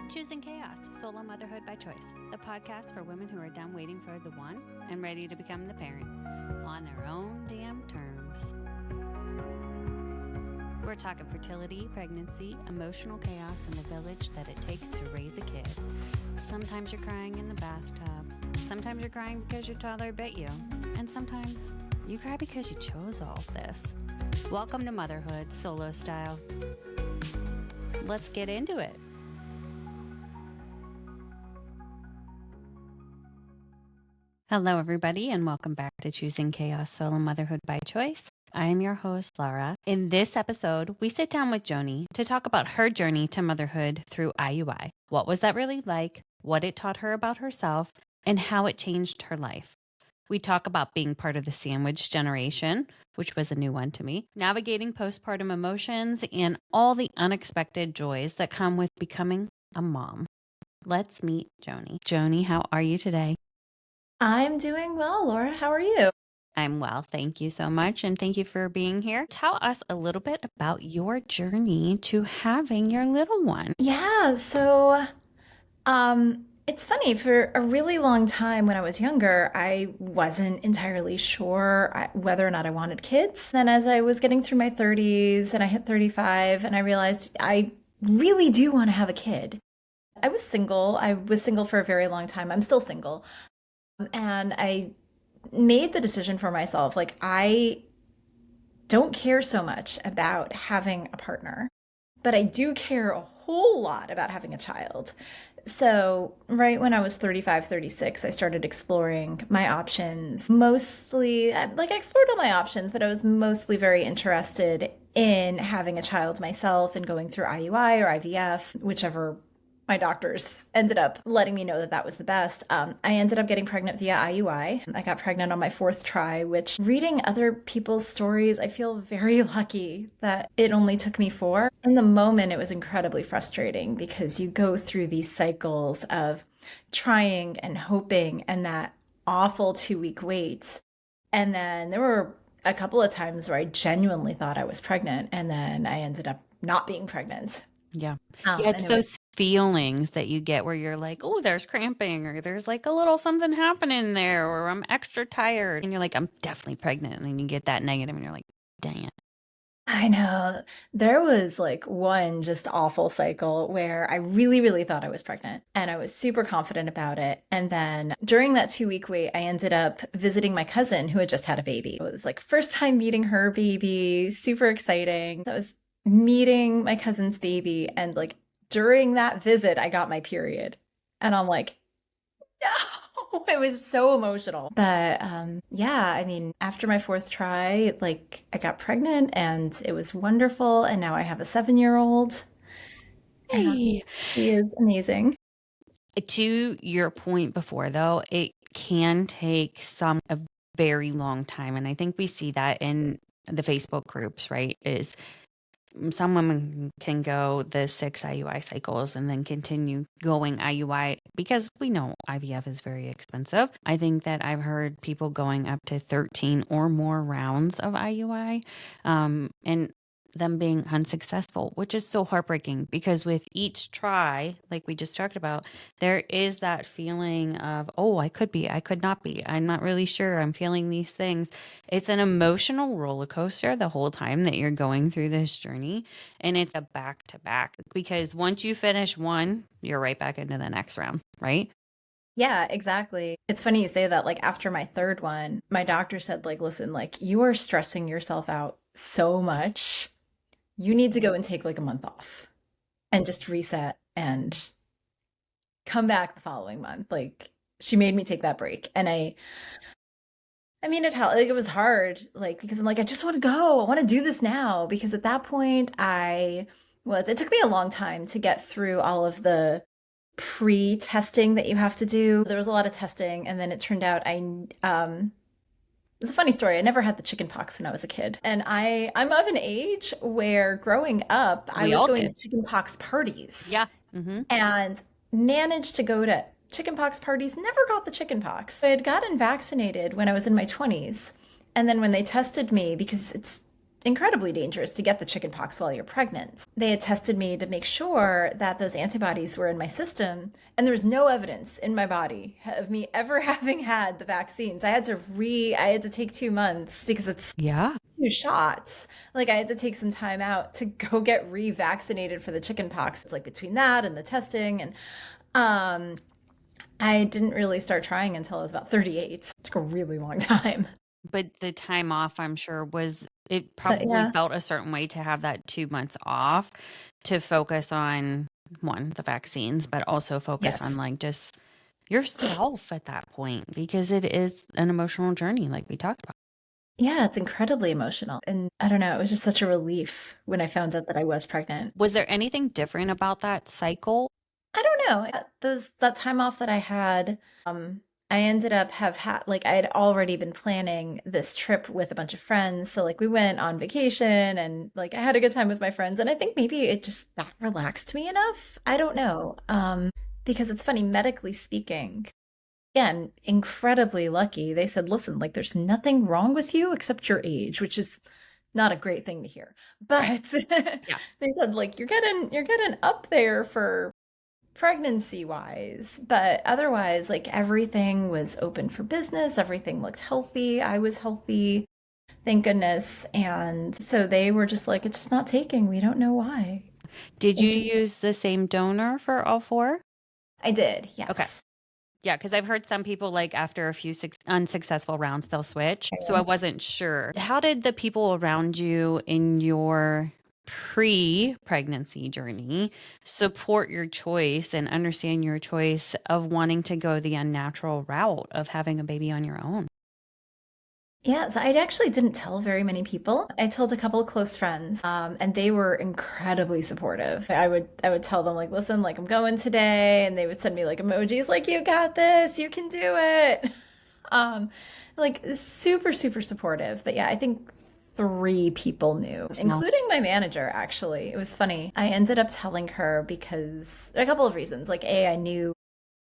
Choosing Chaos, Solo Motherhood by Choice, the podcast for women who are done waiting for the one and ready to become the parent on their own damn terms. We're talking fertility, pregnancy, emotional chaos, and the village that it takes to raise a kid. Sometimes you're crying in the bathtub. Sometimes you're crying because your toddler bit you. And sometimes you cry because you chose all of this. Welcome to Motherhood, solo style. Let's get into it. Hello, everybody, and welcome back to Choosing Chaos, Solo Motherhood by Choice. I am your host, Laura. In this episode, we sit down with Joni to talk about her journey to motherhood through IUI. What was that really like, what it taught her about herself, and how it changed her life. We talk about being part of the sandwich generation, which was a new one to me, navigating postpartum emotions, and all the unexpected joys that come with becoming a mom. Let's meet Joni. Joni, how are you today? I'm doing well, Laura. How are you? I'm well. Thank you so much. And thank you for being here. Tell us a little bit about your journey to having your little one. Yeah, so it's funny. For a really long time when I was younger, I wasn't entirely sure whether or not I wanted kids. Then as I was getting through my 30s and I hit 35 and I realized I really do want to have a kid. I was single. I was single for a very long time. I'm still single. And I made the decision for myself, like, I don't care so much about having a partner, but I do care a whole lot about having a child. So, right when I was 35, 36, I started exploring my options. Mostly, I explored all my options, but I was mostly very interested in having a child myself and going through IUI or IVF, whichever my doctors ended up letting me know that that was the best. I ended up getting pregnant via IUI. I got pregnant on my 4th try, which, reading other people's stories, I feel very lucky that it only took me 4. In the moment, it was incredibly frustrating because you go through these cycles of trying and hoping and that awful 2-week wait. And then there were a couple of times where I genuinely thought I was pregnant, and then I ended up not being pregnant. Yeah. It's those feelings that you get where you're like, oh, there's cramping, or there's like a little something happening there, or I'm extra tired. And you're like, I'm definitely pregnant. And then you get that negative and you're like, dang it. I know. There was one just awful cycle where I really, really thought I was pregnant and I was super confident about it. And then during that 2-week wait, I ended up visiting my cousin who had just had a baby. It was first time meeting her baby, super exciting. I was meeting my cousin's baby, and during that visit, I got my period. And I'm like, no, it was so emotional. But yeah, I mean, after my 4th try, I got pregnant and it was wonderful. And now I have a 7-year-old. Hey. He is amazing. To your point before, though, it can take a very long time. And I think we see that in the Facebook groups, right? Is some women can go the 6 IUI cycles and then continue going IUI because we know IVF is very expensive. I think that I've heard people going up to 13 or more rounds of IUI, and them being unsuccessful, which is so heartbreaking because with each try, like we just talked about, there is that feeling of, oh, I could be, I could not be. I'm not really sure. I'm feeling these things. It's an emotional roller coaster the whole time that you're going through this journey. And it's a back to back because once you finish one, you're right back into the next round, right? Yeah, exactly. It's funny you say that. After my 3rd one, my doctor said, listen, you are stressing yourself out so much. You need to go and take a month off and just reset and come back the following month. She made me take that break. And I mean, it helped. It was hard, because I'm I just want to go. I want to do this now. Because at that point, it took me a long time to get through all of the pre-testing that you have to do. There was a lot of testing. And then it turned out it's a funny story. I never had the chicken pox when I was a kid. And I'm of an age where growing up, I was going to chicken pox parties. Yeah. Mm-hmm. And managed to go to chicken pox parties, never got the chicken pox. I had gotten vaccinated when I was in my 20s. And then when they tested me, because it's incredibly dangerous to get the chickenpox while you're pregnant. They had tested me to make sure that those antibodies were in my system, and there was no evidence in my body of me ever having had the vaccines. I had to take 2 months because it's Yeah. 2 shots. Like I had to take some time out to go get revaccinated for the chickenpox. It's like between that and the testing, and um, I didn't really start trying until I was about 38. It took a really long time. But the time off, I'm sure, was it But probably yeah, felt a certain way to have that 2 months off to focus on, 1, the vaccines, but also focus on, yes. like, just yourself at that point because it is an emotional journey like we talked about. Yeah, it's incredibly emotional. And I don't know, it was just such a relief when I found out that I was pregnant. Was there anything different about that cycle? I don't know. That time off that I had, I ended up have had like I had already been planning this trip with a bunch of friends. So like we went on vacation and like I had a good time with my friends. And I think maybe it just that relaxed me enough. I don't know. Because it's funny, medically speaking, again, incredibly lucky. They said, listen, like there's nothing wrong with you except your age, which is not a great thing to hear. Right. But Yeah. they said like you're getting up there for pregnancy wise, but otherwise, like everything was open for business. Everything looked healthy. I was healthy, thank goodness. And so they were just like, it's just not taking. We don't know why. Did you It just, use the same donor for all 4? I did, Okay. yes. Yeah, because I've heard some people, like, after a few unsuccessful rounds, they'll switch. So I wasn't sure. How did the people around you in your pre-pregnancy journey support your choice and understand your choice of wanting to go the unnatural route of having a baby on your own? Yeah, so I actually didn't tell very many people. I told a couple of close friends, and they were incredibly supportive. I would tell them like, listen, like I'm going today, and they would send me like emojis like, you got this, you can do it. Um, like super, super supportive. But yeah, I think 3 people knew, Small. including my manager, actually. It was funny. I ended up telling her because a couple of reasons. Like, A, I knew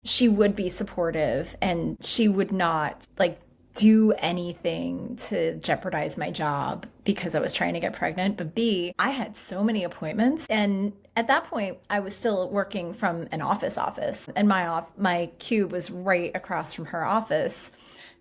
she would be supportive and she would not like do anything to jeopardize my job because I was trying to get pregnant. But B, I had so many appointments. And at that point, I was still working from an office, and my cube was right across from her office.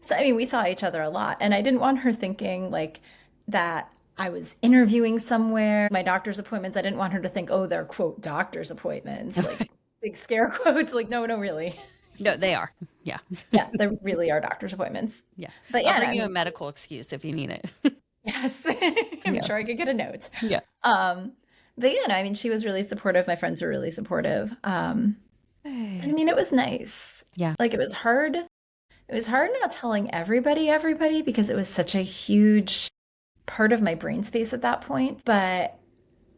So I mean, we saw each other a lot, and I didn't want her thinking like that I was interviewing somewhere. My doctor's appointments, I didn't want her to think, oh, they're quote doctor's appointments, like big scare quotes. Like, no, no, really. No, they are. Yeah. Yeah, they really are doctor's appointments. Yeah. But I'll yeah, bring I you mean, a medical excuse if you need it. yes, I'm Yeah. sure I could get a note. Yeah. Um, but yeah, no, I mean, she was really supportive. My friends were really supportive. I mean, it was nice. Yeah. Like it was hard. It was hard not telling everybody because it was such a huge part of my brain space at that point. But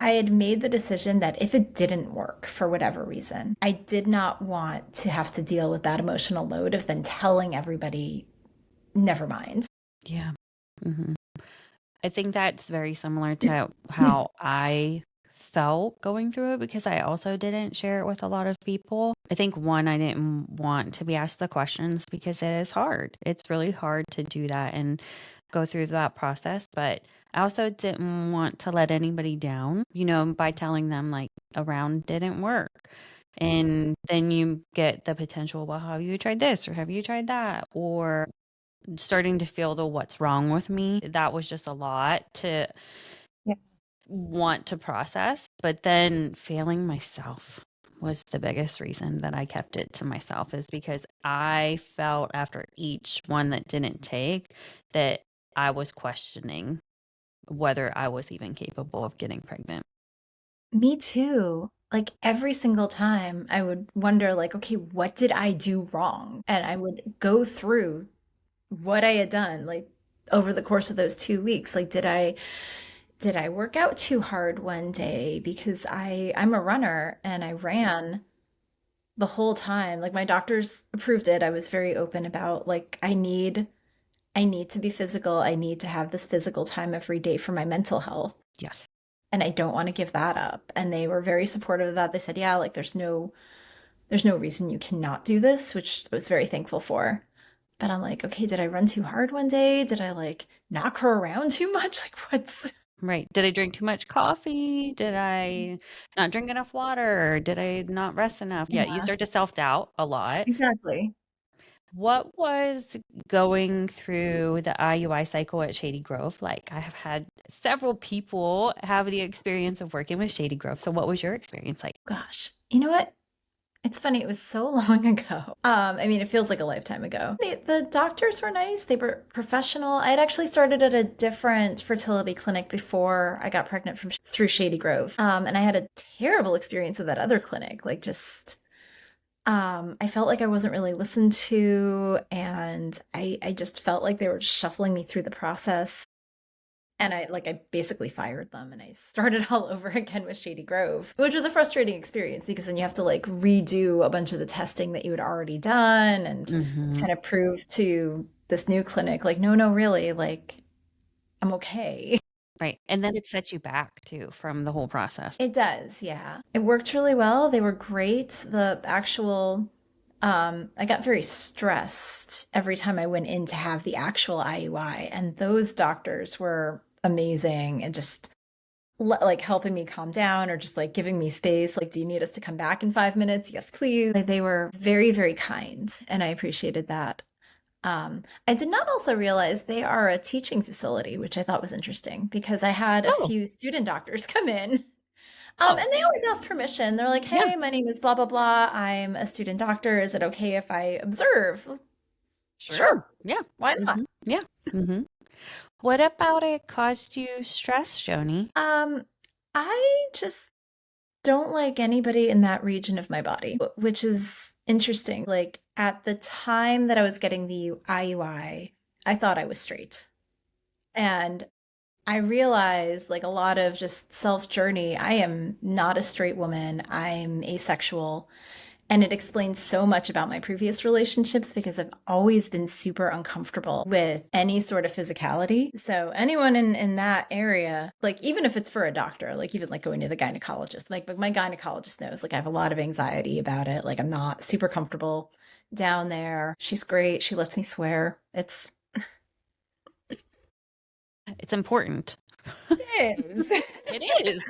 I had made the decision that if it didn't work for whatever reason, I did not want to have to deal with that emotional load of then telling everybody, never mind. Yeah. Mhm. I think that's very similar to how I felt going through it because I also didn't share it with a lot of people. I think one, I didn't want to be asked the questions because it is hard. It's really hard to do that and go through that process. But I also didn't want to let anybody down, by telling them like a round didn't work. And then you get the potential, well, have you tried this or have you tried that? Or starting to feel the what's wrong with me. That was just a lot to Yeah. want to process, but then failing myself was the biggest reason that I kept it to myself is because I felt after each one that didn't take that I was questioning whether I was even capable of getting pregnant. Me too. Like every single time I would wonder like, okay, what did I do wrong? And I would go through what I had done like over the course of those 2 weeks. Like did I work out too hard one day because I'm a runner and I ran the whole time. Like my doctors approved it. I was very open about like I need to be physical. I need to have this physical time every day for my mental health. Yes. And I don't want to give that up. And they were very supportive of that. They said, "Yeah, like there's no reason you cannot do this," which I was very thankful for. But I'm like, "Okay, did I run too hard one day? Did I like knock her around too much? Like what's Right. Did I drink too much coffee? Did I not drink enough water? Did I not rest enough? Yeah, you Yeah, start to self-doubt a lot. exactly. What was going through the IUI cycle at Shady Grove like? I have had several people have the experience of working with Shady Grove. So what was your experience like? Gosh, you know what? It's funny, it was so long ago. I mean, it feels like a lifetime ago. The doctors were nice, they were professional. I had actually started at a different fertility clinic before I got pregnant from through Shady Grove. And I had a terrible experience at that other clinic. Like just I felt like I wasn't really listened to, and I just felt like they were just shuffling me through the process. And I basically fired them and I started all over again with Shady Grove, which was a frustrating experience because then you have to like redo a bunch of the testing that you had already done and Hmm. kind of prove to this new clinic, like, no, no, really, like, I'm okay. Right. And then it sets you back too from the whole process. It does, yeah. It worked really well. They were great. The actual, I got very stressed every time I went in to have the actual IUI, and those doctors were amazing and just like helping me calm down or just like giving me space. Like, do you need us to come back in 5 minutes? Yes, please. Like, they were very, very kind, and I appreciated that. I did not also realize they are a teaching facility, which I thought was interesting because I had a Oh, few student doctors come in. oh, And they always ask permission. They're like, yeah, hey, my name is blah, blah, blah. I'm a student doctor. Is it okay if I observe? sure. Sure. Yeah. Why not? Hmm. Yeah. Hmm. What about it caused you stress, Joni? Um, I just don't like anybody in that region of my body, which is interesting. Like at the time that I was getting the IUI, I thought I was straight. And I realized, like a lot of just self journey, I am not a straight woman. I'm asexual. And it explains so much about my previous relationships because I've always been super uncomfortable with any sort of physicality. So anyone in that area, like even if it's for a doctor, like even like going to the gynecologist, like but my gynecologist knows like I have a lot of anxiety about it. Like I'm not super comfortable down there. She's great. She lets me swear. It's important. It is. It is.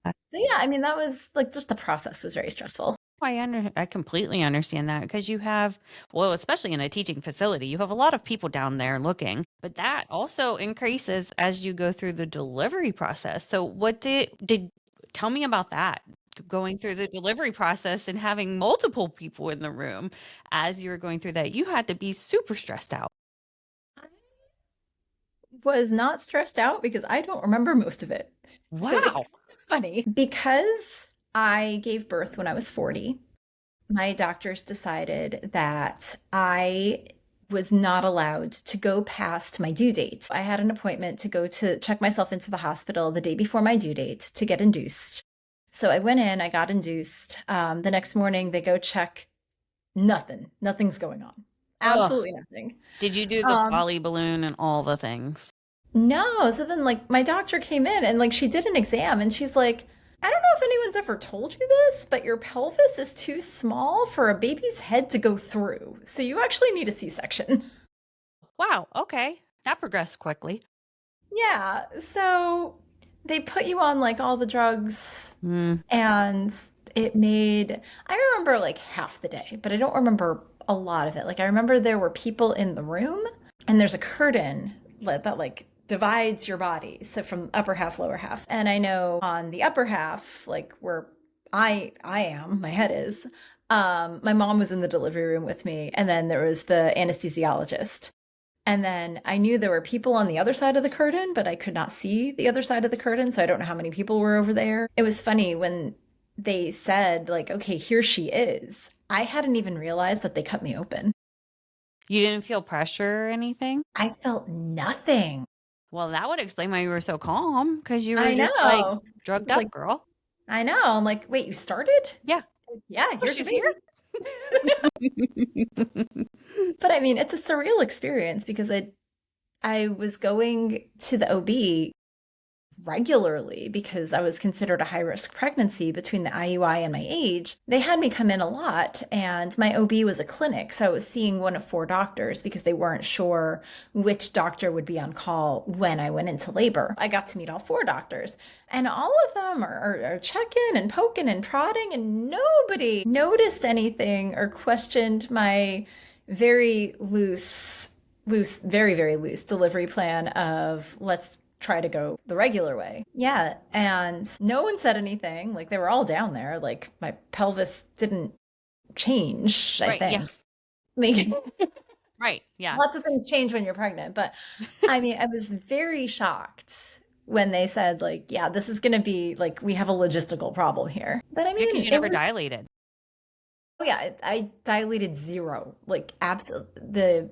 But yeah, I mean that was like just the process was very stressful. I completely understand that because you have, well, especially in a teaching facility, you have a lot of people down there looking, but that also increases as you go through the delivery process. So what did tell me about that? Going through the delivery process and having multiple people in the room as you were going through that, you had to be super stressed out. Was not stressed out because I don't remember most of it. So it's Wow. kind of funny because I gave birth when I was 40. My doctors decided that I was not allowed to go past my due date. I had an appointment to go to check myself into the hospital the day before my due date to get induced. So I went in, I got induced. The next morning, they go check nothing. Nothing's going on. Ugh. Absolutely nothing. Did you do the Um, folly balloon and all the things? No. So then, like, my doctor came in and, like, she did an exam and she's like, I don't know if anyone's ever told you this, but your pelvis is too small for a baby's head to go through. So you actually need a C section. Wow. Okay. That progressed quickly. Yeah. So they put you on, like, all the drugs Mm. and it made, I remember, like, half the day, but I don't remember a lot of it. Like, I remember there were people in the room and there's a curtain that like divides your body so from upper half lower half, and I know on the upper half like where I am my head is, my mom was in the delivery room with me and then there was the anesthesiologist, and then I knew there were people on the other side of the curtain but I could not see the other side of the curtain, so I don't know how many people were over there. It was funny when they said like, okay, here she is. I hadn't even realized that they cut me open. You didn't feel pressure or anything? I felt nothing. Well, that would explain why you were so calm because you were I just like know. drugged It's up, like, girl. I know. I'm like, wait, you started? Yeah. Yeah, Oh, here's your she's here. baby. But I mean, it's a surreal experience because I was going to the OB regularly because I was considered a high risk pregnancy between the IUI and my age. They had me come in a lot, and my OB was a clinic. So I was seeing one of four doctors because they weren't sure which doctor would be on call when I went into labor. I got to meet all four doctors, and all of them are checking and poking and prodding, and nobody noticed anything or questioned my very loose, very, very loose delivery plan of let's try to go the regular way. Yeah. And no one said anything. Like they were all down there. Like my pelvis didn't change, I Right. Yeah. think. I mean, Right. Yeah. lots of things change when you're pregnant. But I mean, I was very shocked when they said, like, yeah, this is going to be like, we have a logistical problem here. But I Because mean, you it never was, dilated. oh, yeah, I dilated zero. Like, absolutely.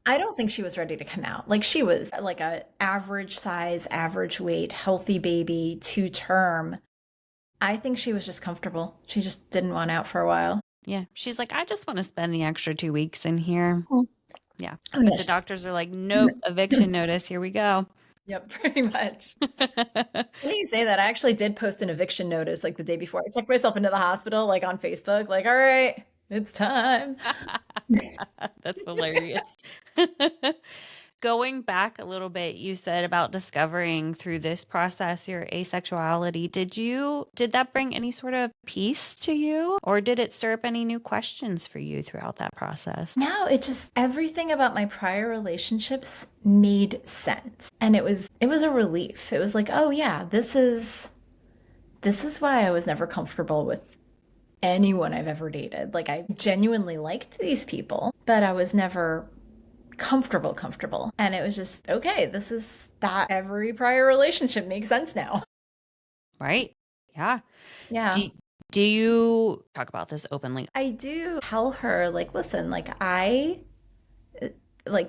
I don't think she was ready to come out. Like she was like a average size, average weight, healthy baby, to term. I think she was just comfortable. She just didn't want out for a while. Yeah. She's like, I just want to spend the extra 2 weeks in here. Oh, Yeah. oh But yeah. the doctors are like, nope, eviction notice. Here we go. Yep, pretty much. When you say that, I actually did post an eviction notice like the day before I checked myself into the hospital, like on Facebook, like, all right, it's time. That's hilarious. Going back a little bit, you said about discovering through this process your asexuality. Did that bring any sort of peace to you, or did it stir up any new questions for you throughout that process? No, it just everything about my prior relationships made sense. And it was a relief. It was like, oh yeah, this is why I was never comfortable with anyone I've ever dated. Like I genuinely liked these people, but I was never comfortable. And it was just, okay, this is that every prior relationship makes sense now. Right? Yeah. Yeah. Do, do you talk about this openly? I do tell her, like, listen, like,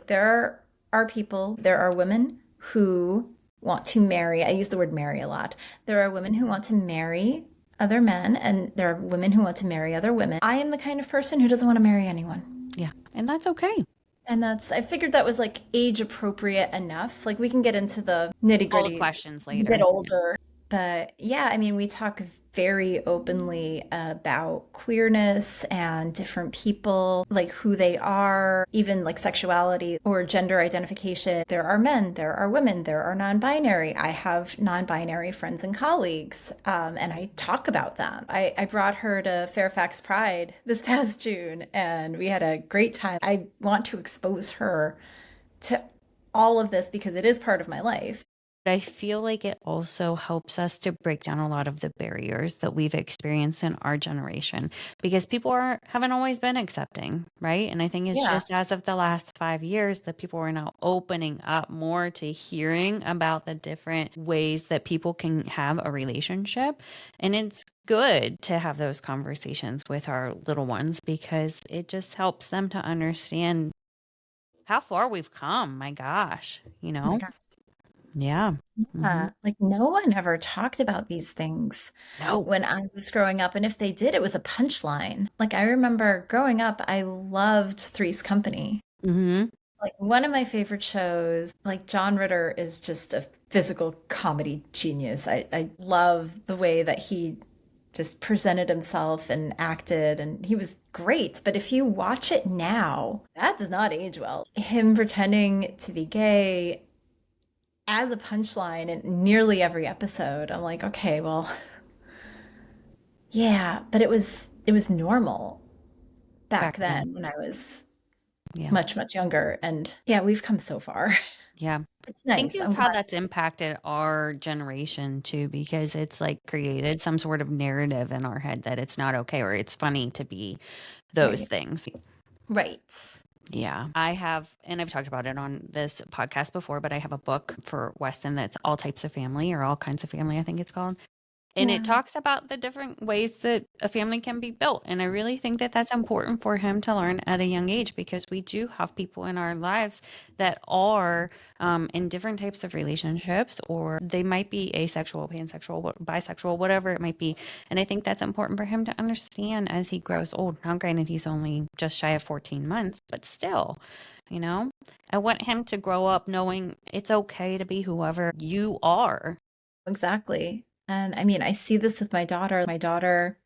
there are people, there are women who want to marry. I use the word marry a lot. There are women who want to marry other men, and there are women who want to marry other women. I am the kind of person who doesn't want to marry anyone. Yeah. And that's okay. And I figured that was like age appropriate enough. Like we can get into the nitty All the gritties questions a bit later. older. But yeah, I mean, we talk very openly about queerness and different people, like who they are, even like sexuality or gender identification. There are men, there are women, there are non binary. I have non binary friends and colleagues, and I talk about them. I brought her to Fairfax Pride this past June, and we had a great time. I want to expose her to all of this because it is part of my life. I feel like it also helps us to break down a lot of the barriers that we've experienced in our generation because haven't always been accepting, right? And I think it's Yeah. just as of the last 5 years that people are now opening up more to hearing about the different ways that people can have a relationship. And it's good to have those conversations with our little ones because it just helps them to understand how far we've come. My gosh, Oh my God. Yeah. Hmm. Like no one ever talked about these things No. when I was growing up. And if they did, it was a punchline. Like I remember growing up, I loved Three's Company. Hmm. Like one of my favorite shows, like John Ritter is just a physical comedy genius. I love the way that he just presented himself and acted, and he was great. But if you watch it now, that does not age well. Him pretending to be gay as a punchline in nearly every episode. I'm like, okay, well, yeah, but it was normal Back back then. then when I was Yeah. much younger. And yeah, we've come so far. Yeah. It's Think nice. of I'm how glad. that's impacted our generation too, because it's like created some sort of narrative in our head that it's not okay or it's funny to be those Right. things. Right. Yeah. I have, and I've talked about it on this podcast before, but I have a book for Weston that's all types of family or all kinds of family, I think it's called. And it talks about the different ways that a family can be built. And I really think that that's important for him to learn at a young age because we do have people in our lives that are in different types of relationships, or they might be asexual, pansexual, bisexual, whatever it might be. And I think that's important for him to understand as he grows old. Now, granted, he's only just shy of 14 months, but still, you know, I want him to grow up knowing it's okay to be whoever you are. Exactly. And I mean, I see this with my daughter. My daughter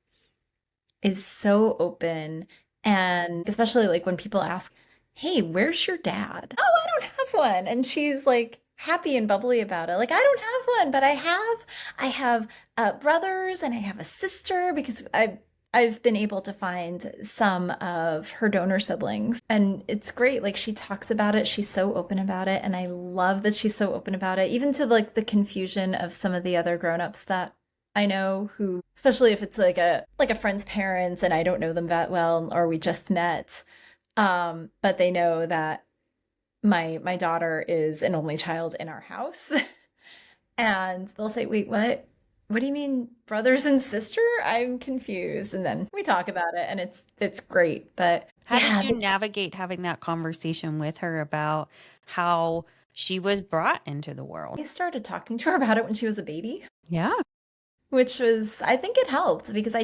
is so open. And especially like when people ask, hey, where's your dad? Oh, I don't have one. And she's like happy and bubbly about it. Like, I don't have one, but I have brothers and I have a sister because I've been able to find some of her donor siblings. And it's great. Like she talks about it. She's so open about it. And I love that she's so open about it, even to like the confusion of some of the other grown-ups that I know who, especially if it's like a friend's parents and I don't know them that well or we just met, but they know that my daughter is an only child in our house, and they'll say, "Wait, what? What do you mean, brothers and sister? I'm confused." And then we talk about it, and it's great. But How did yeah, you navigate having that conversation with her about how she was brought into the world? I started talking to her about it when she was a baby, Yeah. which was I think it helped because I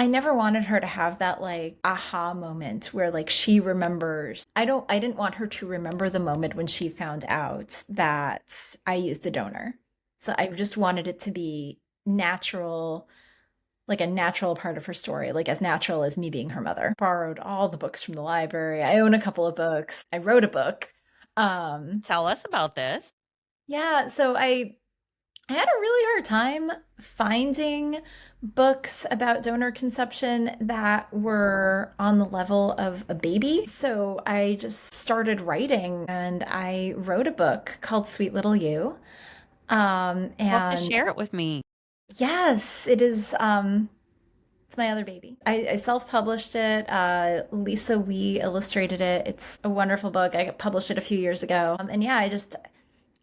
never wanted her to have that like aha moment where like she remembers. I didn't want her to remember the moment when she found out that I used a donor. So I just wanted it to be natural, like a natural part of her story, like as natural as me being her mother. Borrowed all the books from the library. I own a couple of books. I wrote a book. Um Tell us about this. yeah, so I had a really hard time finding books about donor conception that were on the level of a baby. So I just started writing and I wrote a book called Sweet Little You. Love to And share it with me. yes, it is. It's my other baby. I self-published it. Lisa Wee illustrated it. It's a wonderful book. I published it a few years ago. And yeah,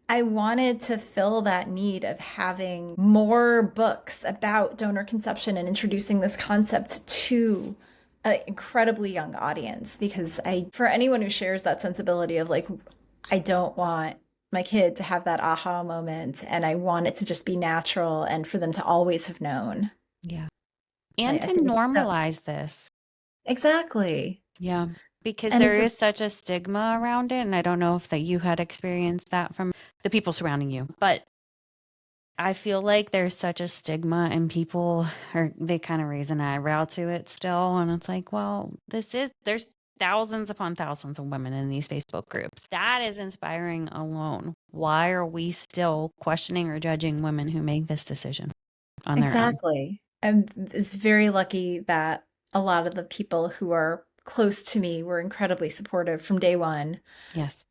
I wanted to fill that need of having more books about donor conception and introducing this concept to an incredibly young audience because for anyone who shares that sensibility of like, I don't want my kid to have that aha moment and I want it to just be natural and for them to always have known. Yeah. And I to think it's so normalize this. exactly. Yeah. Because And there it's a is such a stigma around it. And I don't know if that you had experienced that from the people surrounding you, but I feel like there's such a stigma and people are they kind of raise an eyebrow to it still. And it's like, well, there's thousands upon thousands of women in these Facebook groups. That is inspiring alone. Why are we still questioning or judging women who make this decision on their own? exactly. I'm is very lucky that a lot of the people who are close to me were incredibly supportive from day one. Yes.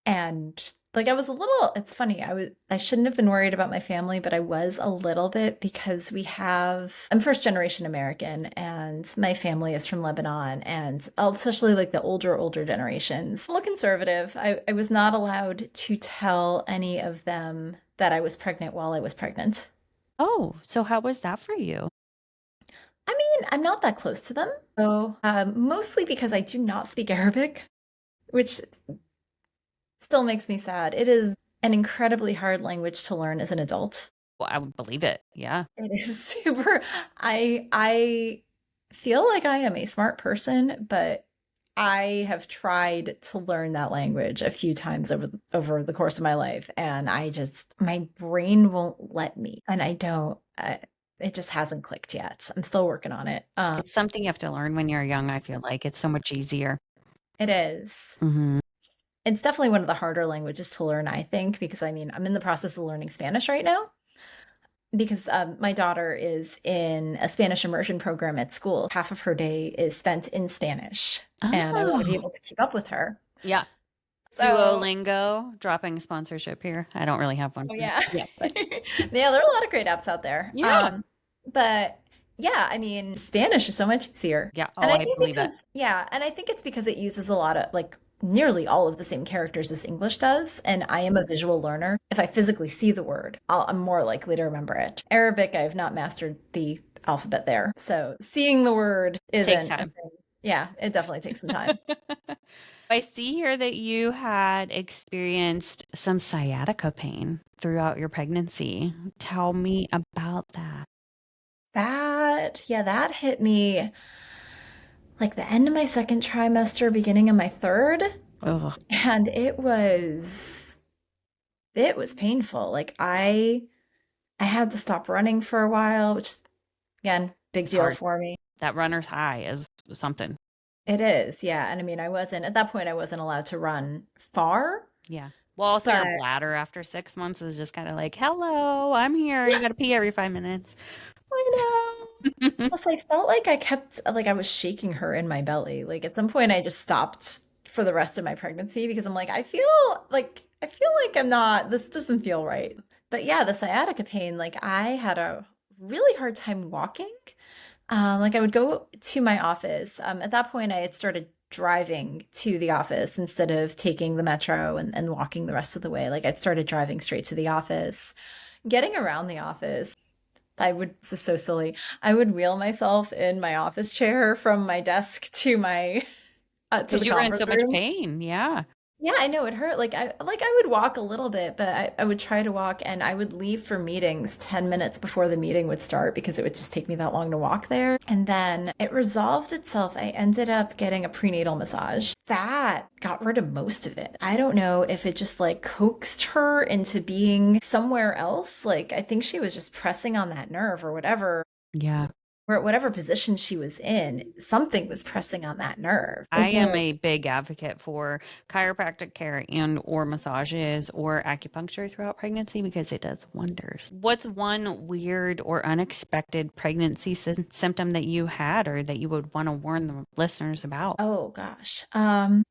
And like I was a little, it's funny, I shouldn't have been worried about my family, but I was a little bit because I'm first generation American and my family is from Lebanon and especially like the older generations. A little conservative. I was not allowed to tell any of them that I was pregnant while I was pregnant. Oh, so how was that for you? I mean, I'm not that close to them. So, mostly because I do not speak Arabic, which still makes me sad. It is an incredibly hard language to learn as an adult. Well, I would believe it. Yeah. It is super. I feel like I am a smart person, but I have tried to learn that language a few times over the course of my life, and my brain won't let me, and I don't. It just hasn't clicked yet. I'm still working on it. It's something you have to learn when you're young. I feel like it's so much easier. It is. Hmm. It's definitely one of the harder languages to learn, I think, because I mean, I'm in the process of learning Spanish right now because my daughter is in a Spanish immersion program at school. Half of her day is spent in Spanish, and I want to be Oh, able to keep up with her. yeah. So, Duolingo, dropping sponsorship here. I don't really have one. oh So, yeah. yeah, but Yeah, there are a lot of great apps out there. yeah. But yeah, I mean, Spanish is so much easier. Yeah. And Oh, I I think believe it. because, yeah, and I think it's because it uses a lot of like nearly all of the same characters as English does, and I am a visual learner. If I physically see the word, I'm more likely to remember it. Arabic, I have not mastered the alphabet there, so seeing the word Takes isn't a time. thing. Yeah, it definitely takes some time. I see here that you had experienced some sciatica pain throughout your pregnancy. Tell me about that. That hit me like the end of my second trimester, beginning of my third, Oh, and it was painful. Like I had to stop running for a while, which again, big it's deal hard. for me. That runner's high is something. It is, yeah. And I mean, I wasn't at that point, I wasn't allowed to run far, Yeah. Well, also your but bladder after 6 months is just kind of like, hello, I'm here. You got to pee every 5 minutes. I know. Plus, I felt like I kept, like, I was shaking her in my belly. Like, at some point, I just stopped for the rest of my pregnancy because I'm like, I feel like I'm not, this doesn't feel right. But yeah, the sciatica pain, like, I had a really hard time walking. Like, I would go to my office. At that point, I had started driving to the office instead of taking the metro and walking the rest of the way. Like, I'd started driving straight to the office. Getting around the office, this is so silly. I would wheel myself in my office chair from my desk to my to Because the you were in so conference much room. pain. Yeah. Yeah, I know it hurt. Like I would walk a little bit, but I would try to walk and I would leave for meetings 10 minutes before the meeting would start because it would just take me that long to walk there. And then it resolved itself. I ended up getting a prenatal massage. That got rid of most of it. I don't know if it just like coaxed her into being somewhere else. Like I think she was just pressing on that nerve or whatever, Yeah. or whatever position she was in, something was pressing on that nerve. I And am so, a big advocate for chiropractic care and or massages or acupuncture throughout pregnancy because it does wonders. What's one weird or unexpected pregnancy symptom that you had or that you would want to warn the listeners about? oh gosh.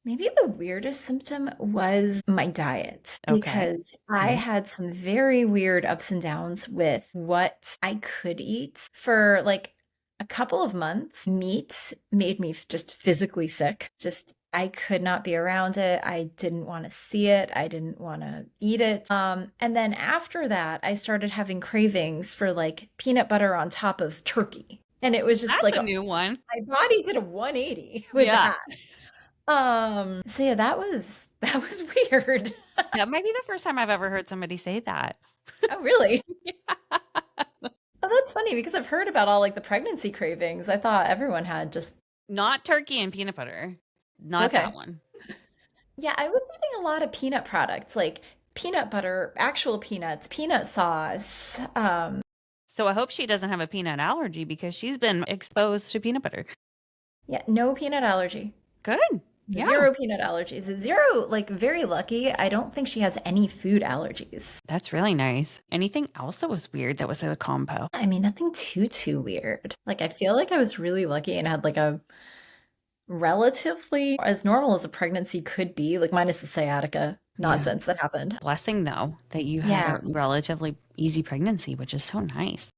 Maybe the weirdest symptom was my diet Okay. because I Yeah. had some very weird ups and downs with what I could eat for like a couple of months. Meat made me just physically sick. Just I could not be around it. I didn't want to see it. I didn't want to eat it. And then after that, I started having cravings for like peanut butter on top of turkey. And it was just That's like a new one. my body did a 180 with Yeah. that. So yeah, that was weird. That might be the first time I've ever heard somebody say that. Oh, really? Yeah. Oh, that's funny because I've heard about all like the pregnancy cravings. I thought everyone had just Not turkey and peanut butter. Not that okay. one. Yeah, I was eating a lot of peanut products, like peanut butter, actual peanuts, peanut sauce. So I hope she doesn't have a peanut allergy because she's been exposed to peanut butter. Yeah, no peanut allergy. Good. Yeah. Zero peanut allergies. Zero, like very lucky. I don't think she has any food allergies. That's really nice. Anything else that was weird that was a combo? I mean, nothing too weird. Like I feel like I was really lucky and had like a relatively as normal as a pregnancy could be, like minus the sciatica Yeah. nonsense that happened. Blessing though that you had Yeah, a relatively easy pregnancy, which is so nice.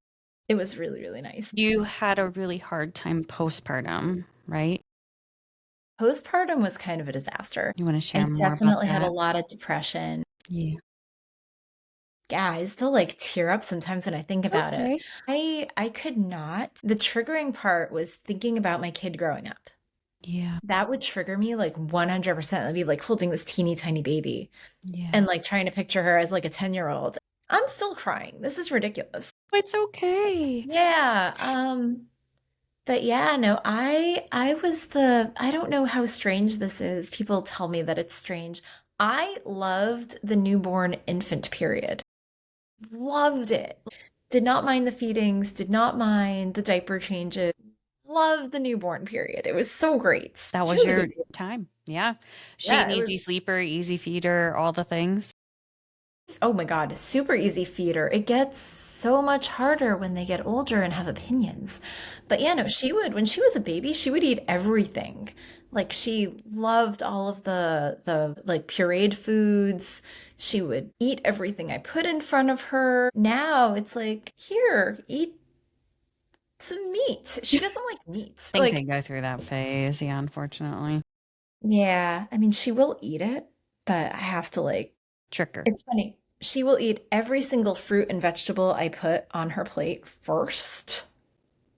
it was really, really nice. You had a really hard time postpartum, right? Postpartum was kind of a disaster. You want to I share more about definitely had a that? lot of depression. Yeah. Yeah, I still like tear up sometimes when I think It's about it. okay. I could not. The triggering part was thinking about my kid growing up. Yeah. That would trigger me like 100%. I'd be like holding this teeny tiny baby Yeah. and like trying to picture her as like a 10-year-old. I'm still crying. This is ridiculous. It's okay. Yeah, but yeah, no, I don't know how strange this is. People tell me that it's strange. I loved the newborn infant period. Loved it. Did not mind the feedings, did not mind the diaper changes. Loved the newborn period. It was so great. That She was was a your good baby. time. Yeah. She Yeah, an it easy was. sleeper, easy feeder, all the things. Oh my God, super easy feeder. It gets so much harder when they get older and have opinions. But yeah, no, when she was a baby, she would eat everything. Like she loved all of the like pureed foods. She would eat everything I put in front of her. Now it's like, here, eat some meat. She doesn't like meat. I think they Like, go through that phase, yeah, unfortunately. Yeah, I mean, she will eat it, but I have to like, Tricker. it's funny. She will eat every single fruit and vegetable I put on her plate first,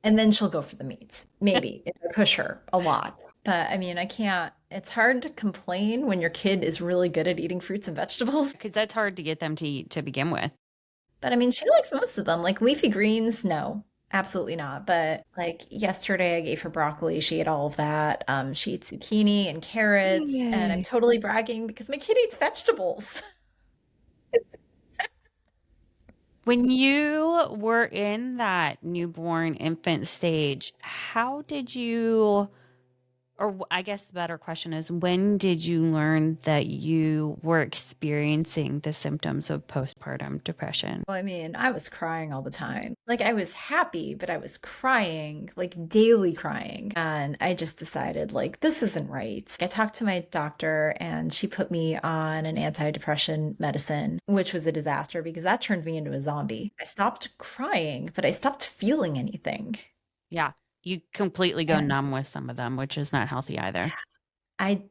and then she'll go for the meats. Maybe if I push her a lot. But I mean, I can't, it's hard to complain when your kid is really good at eating fruits and vegetables. Because that's hard to get them to eat to begin with. But I mean, she likes most of them. Like leafy greens, no, absolutely not. But like yesterday, I gave her broccoli. She ate all of that. She eats zucchini and carrots, and I'm Yay. totally bragging because my kid eats vegetables. When you were in that newborn infant stage, how did you, or I guess the better question is, when did you learn that you were experiencing the symptoms of postpartum depression? Well, I mean, I was crying all the time. Like I was happy, but I was crying, like daily crying. And I just decided like this isn't right. I talked to my doctor and she put me on an antidepressant medicine, which was a disaster because that turned me into a zombie. I stopped crying, but I stopped feeling anything. Yeah, you completely go And numb with some of them, which is not healthy either.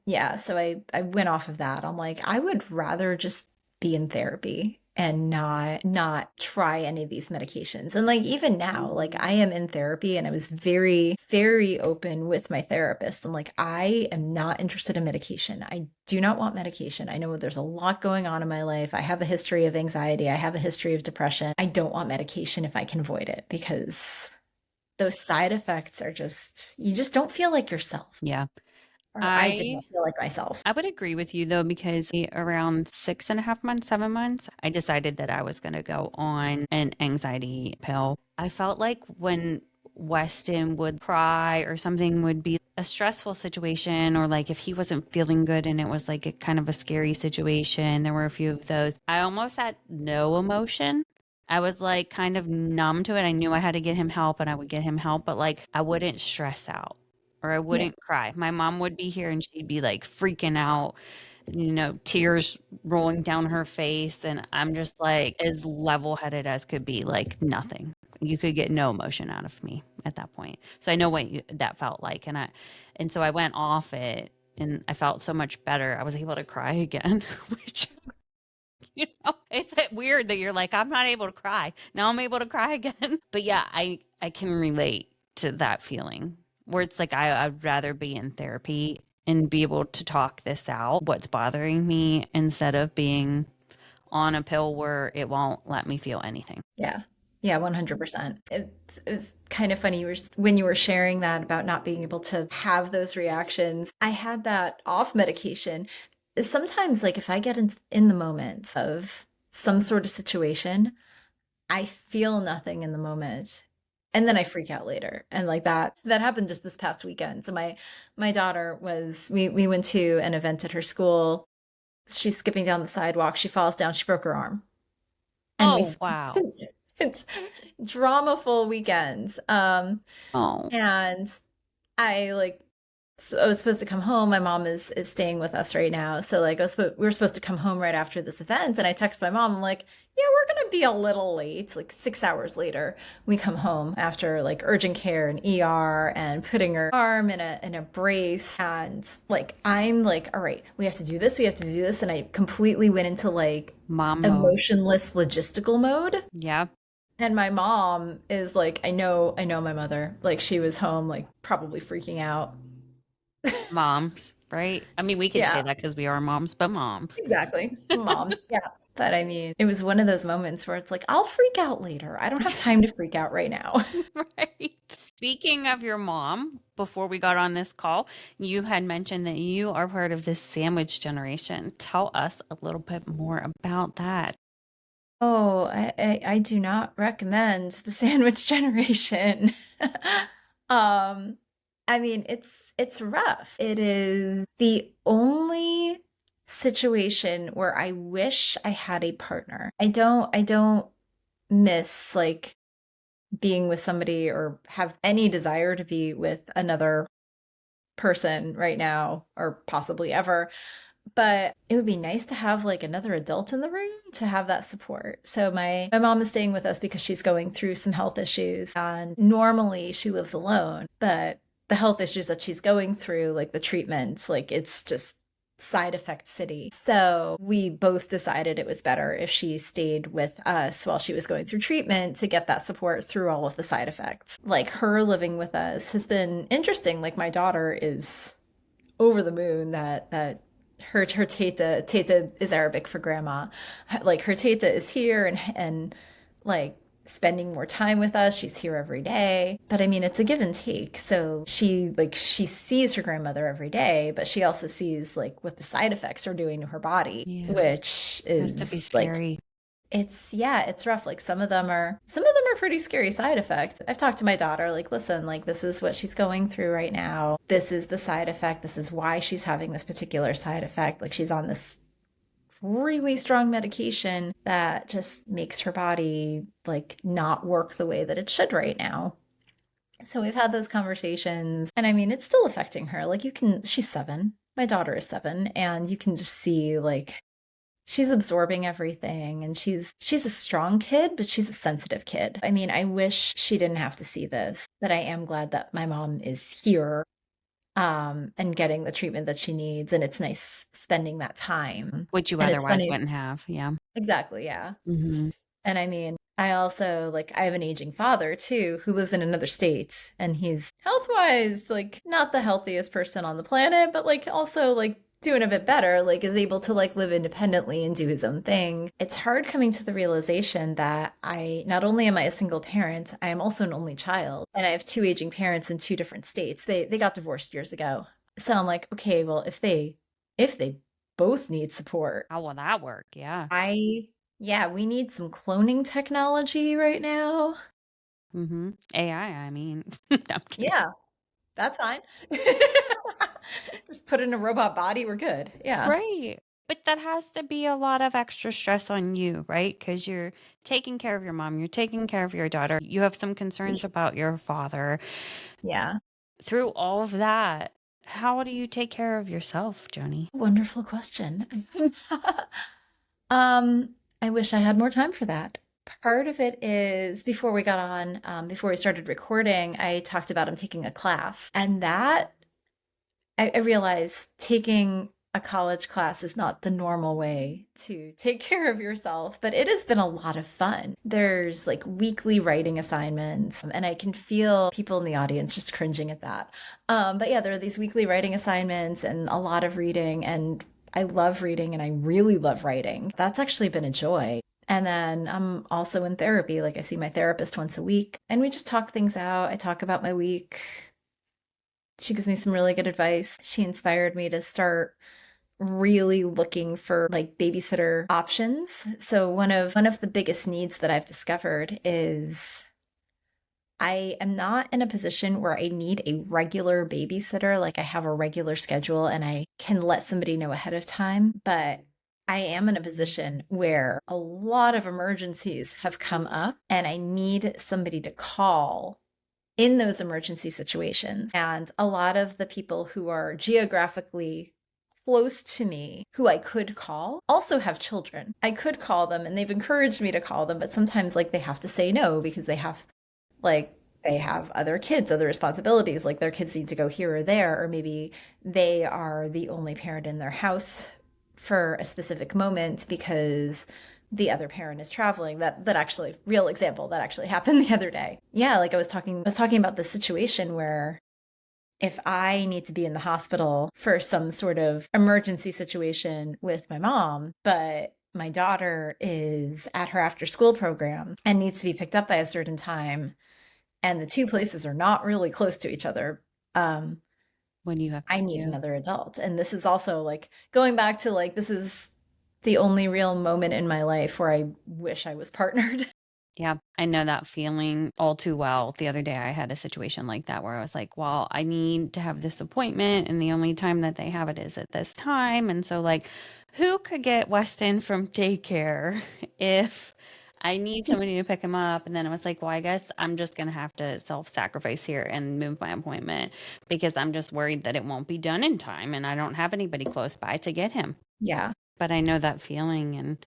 yeah, so I went off of that. I'm like, I would rather just be in therapy and not try any of these medications. And like even now, like I am in therapy and I was very, very open with my therapist. I'm like, I am not interested in medication. I do not want medication. I know there's a lot going on in my life. I have a history of anxiety. I have a history of depression. I don't want medication if I can avoid it because those side effects are just, you just don't feel like yourself. Yeah. Or I did I not feel like myself. I would agree with you though, because around 6.5 months, 7 months, I decided that I was going to go on an anxiety pill. I felt like when Weston would cry or something would be a stressful situation, or like if he wasn't feeling good and it was like a kind of a scary situation, there were a few of those. I almost had no emotion. I was like kind of numb to it. I knew I had to get him help and I would get him help, but like I wouldn't stress out or I Yeah. wouldn't cry. My mom would be here and she'd be like freaking out, tears rolling down her face. And I'm just like as level headed as could be, like nothing. You could get no emotion out of me at that point. So I know what that felt like. And so I went off it and I felt so much better. I was able to cry again, which, it's weird that you're like, I'm not able to cry. Now I'm able to cry again. But yeah, I can relate to that feeling where it's like I'd rather be in therapy and be able to talk this out, what's bothering me, instead of being on a pill where it won't let me feel anything. Yeah. Yeah, 100%. It was kind of funny when you were sharing that about not being able to have those reactions. I had that off medication. Sometimes, like if I get in the moment of some sort of situation, I feel nothing in the moment. And then I freak out later. And like that happened just this past weekend. So my daughter was we went to an event at her school. She's skipping down the sidewalk. She falls down. She broke her arm. And Oh, wow. it's drama-full weekends. Oh, And I like so I was supposed to come home. My mom is staying with us right now. So like we were supposed to come home right after this event. And I text my mom, I'm like, yeah, we're gonna be a little late. Like 6 hours later, we come home after like urgent care and ER and putting her arm in a brace. And like I'm like, all right, we have to do this, we have to do this. And I completely went into like mom mode. emotionless logistical mode. Yeah, And my mom is like, I know my mother. Like she was home, like probably freaking out. moms, right? I mean, we could say Yeah, that because we are moms, but moms. exactly. Moms. Yeah. But I mean, it was one of those moments where it's like, I'll freak out later. I don't have time to freak out right now. Right. Speaking of your mom, before we got on this call, you had mentioned that you are part of this sandwich generation. Tell us a little bit more about that. Oh, I do not recommend the sandwich generation. Um, I mean, it's rough. It is the only situation where I wish I had a partner. I don't miss like being with somebody or have any desire to be with another person right now or possibly ever. But it would be nice to have like another adult in the room to have that support. So my mom is staying with us because she's going through some health issues and normally she lives alone, but the health issues that she's going through, like the treatments, like it's just side effect city. So we both decided it was better if she stayed with us while she was going through treatment to get that support through all of the side effects. Like her living with us has been interesting. Like my daughter is over the moon that her teta is Arabic for grandma. Like her teta is here and like spending more time with us. She's here every day. But I mean, it's a give and take. So she sees her grandmother every day, but she also sees like what the side effects are doing to her body, Yeah. which Has to be is like scary. it's rough. Like some of them are pretty scary side effects. I've talked to my daughter, like, listen, like this is what she's going through right now. This is the side effect. This is why she's having this particular side effect. Like she's on this really strong medication that just makes her body like not work the way that it should right now. So we've had those conversations, and I mean, it's still affecting her. Like she's 7. My daughter is 7, and you can just see like she's absorbing everything, and she's a strong kid, but she's a sensitive kid. I mean, I wish she didn't have to see this, but I am glad that my mom is here and getting the treatment that she needs, and it's nice spending that time. Which you And it's otherwise funny. wouldn't have. Yeah. Exactly, yeah. Mhm. And I mean, I also like I have an aging father too who lives in another state, and he's health-wise like not the healthiest person on the planet, but like also like doing a bit better, like is able to like live independently and do his own thing. It's hard coming to the realization that I not only am I a single parent, I am also an only child, and I have two aging parents in two different states. They got divorced years ago. So I'm like, okay, well, if they both need support, How will that work? Yeah. yeah, we need some cloning technology right now. AI, I mean. I'm kidding. Yeah, that's fine. Just put in a robot body, we're good. Yeah. Right. But that has to be a lot of extra stress on you, right? Because you're taking care of your mom, you're taking care of your daughter, you have some concerns about your father. Yeah. Through all of that, how do you take care of yourself, Joni? Wonderful question. Um, I wish I had more time for that. Part of it is before we got on, before we started recording, I talked about him taking a class, and that I realize taking a college class is not the normal way to take care of yourself, but it has been a lot of fun. There's like weekly writing assignments, and I can feel people in the audience just cringing at that. But yeah, there are these weekly writing assignments and a lot of reading, and I love reading and I really love writing. That's actually been a joy. And then I'm also in therapy. Like I see my therapist once a week and we just talk things out. I talk about my week. She gives me some really good advice. She inspired me to start really looking for like babysitter options. So one of the biggest needs that I've discovered is I am not in a position where I need a regular babysitter, like I have a regular schedule and I can let somebody know ahead of time, but I am in a position where a lot of emergencies have come up and I need somebody to call in those emergency situations. And a lot of the people who are geographically close to me who I could call also have children. I could call them and they've encouraged me to call them, but sometimes like they have to say no because like they have other kids, other responsibilities, like their kids need to go here or there, or maybe they are the only parent in their house for a specific moment because the other parent is traveling. That actually real example that actually happened the other day. Yeah, like I was talking about this situation where if I need to be in the hospital for some sort of emergency situation with my mom, but my daughter is at her after school program and needs to be picked up by a certain time, and the two places are not really close to each other, um, What do you have I to need do? another adult. And this is also like going back to like, this is the only real moment in my life where I wish I was partnered. Yeah, I know that feeling all too well. The other day, I had a situation like that where I was like, well, I need to have this appointment, and the only time that they have it is at this time. And so, like, who could get Weston from daycare if I need somebody to pick him up? And then I was like, well, I guess I'm just going to have to self-sacrifice here and move my appointment because I'm just worried that it won't be done in time, and I don't have anybody close by to get him. Yeah. But I know that feeling, and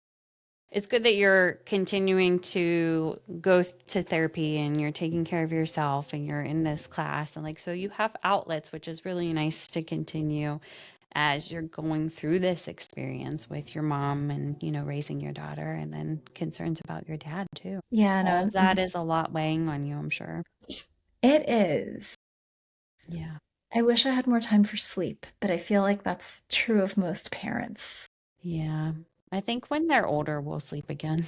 It's good that you're continuing to go to therapy and you're taking care of yourself and you're in this class. And like, so you have outlets, which is really nice to continue as you're going through this experience with your mom and, raising your daughter and then concerns about your dad too. Yeah, no, All of that is a lot weighing on you, I'm sure. it is. Yeah. I wish I had more time for sleep, but I feel like that's true of most parents. Yeah. I think when they're older, we'll sleep again.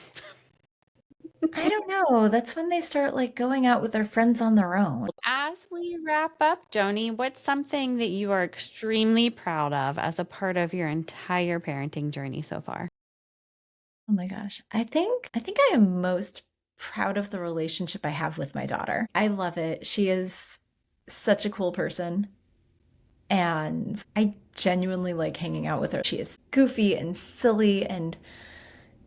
I don't know. That's when they start like going out with their friends on their own. As we wrap up, Joni, what's something that you are extremely proud of as a part of your entire parenting journey so far? Oh my gosh. I think I am most proud of the relationship I have with my daughter. I love it. She is such a cool person. And I genuinely like hanging out with her. She is goofy and silly and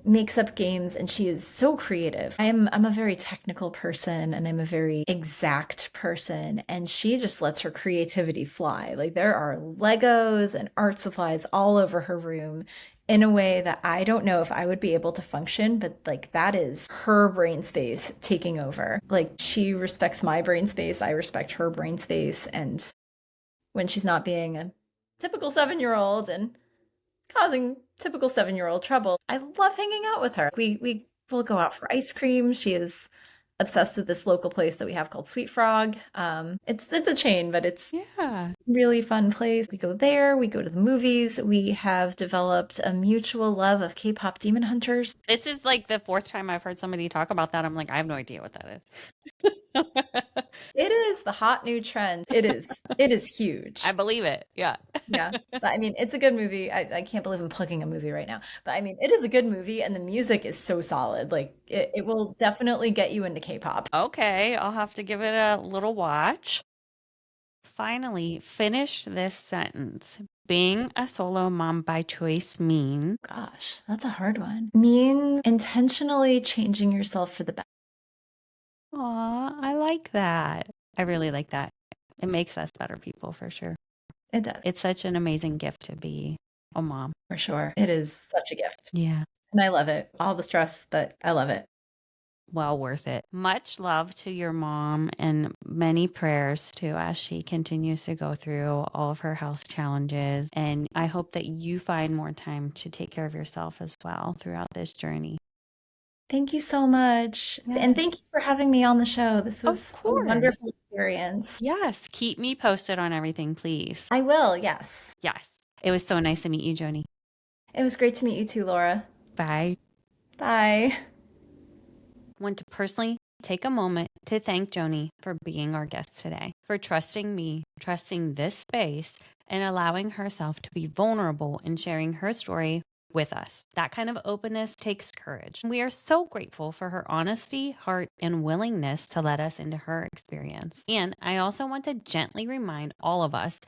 makes up games, and she is so creative. I'm a very technical person and I'm a very exact person, and she just lets her creativity fly. Like there are Legos and art supplies all over her room in a way that I don't know if I would be able to function, but like that is her brain space taking over. Like she respects my brain space, I respect her brain space, and when she's not being a typical 7-year-old and causing typical 7-year-old trouble, I love hanging out with her. We will go out for ice cream. She is obsessed with this local place that we have called Sweet Frog. It's a chain, but it's Yeah. really fun place. We go there, we go to the movies. We have developed a mutual love of K-pop Demon Hunters. This is like the fourth time I've heard somebody talk about that. I'm like, I have no idea what that is. It is the hot new trend. It is huge. I believe it. Yeah. Yeah. But I mean, it's a good movie. I can't believe I'm plugging a movie right now. But I mean, it is a good movie and the music is so solid. Like it will definitely get you into K-pop. Okay, I'll have to give it a little watch. Finally, finish this sentence. Being a solo mom by choice means. Gosh, that's a hard one. Means intentionally changing yourself for the better. Aw, I like that. I really like that. It makes us better people for sure. It does. It's such an amazing gift to be a mom. For sure. It is such a gift. Yeah. And I love it. All the stress, but I love it. Well worth it. Much love to your mom and many prayers too as she continues to go through all of her health challenges. And I hope that you find more time to take care of yourself as well throughout this journey. Thank you so much. And Yes. thank you for having me on the show. This Of was a course. wonderful experience. Yes. Keep me posted on everything, please. I will, yes. Yes. It was so nice to meet you, Joni. It was great to meet you too, Laura. Bye. Bye. Want to personally take a moment to thank Joni for being our guest today, for trusting me, trusting this space, and allowing herself to be vulnerable and sharing her story with us. That kind of openness takes courage. We are so grateful for her honesty, heart, and willingness to let us into her experience. And I also want to gently remind all of us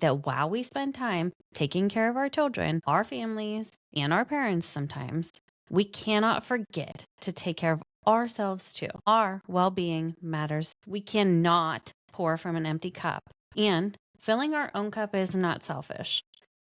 that while we spend time taking care of our children, our families, and our parents sometimes, we cannot forget to take care of ourselves too. Our well-being matters. We cannot pour from an empty cup. And filling our own cup is not selfish.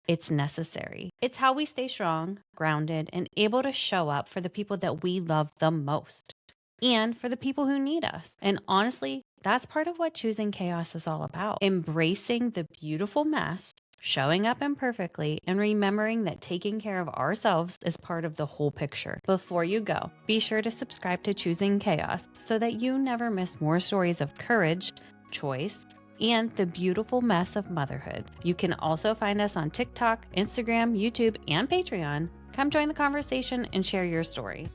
It's necessary. It's how we stay strong, grounded, and able to show up for the people that we love the most and for the people who need us. And honestly, that's part of what choosing chaos is all about. Embracing the beautiful mess, showing up imperfectly, and remembering that taking care of ourselves is part of the whole picture. Before you go, be sure to subscribe to Choosing Chaos so that you never miss more stories of courage, choice, and the beautiful mess of motherhood. You can also find us on TikTok, Instagram, YouTube, and Patreon. Come join the conversation and share your story.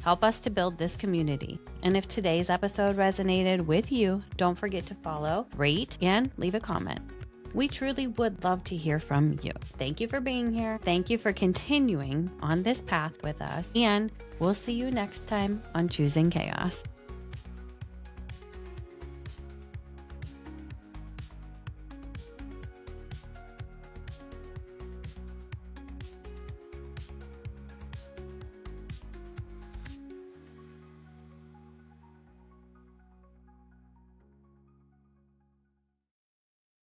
Help us to build this community. And if today's episode resonated with you, don't forget to follow, rate, and leave a comment. We truly would love to hear from you. Thank you for being here. Thank you for continuing on this path with us. And we'll see you next time on Choosing Chaos.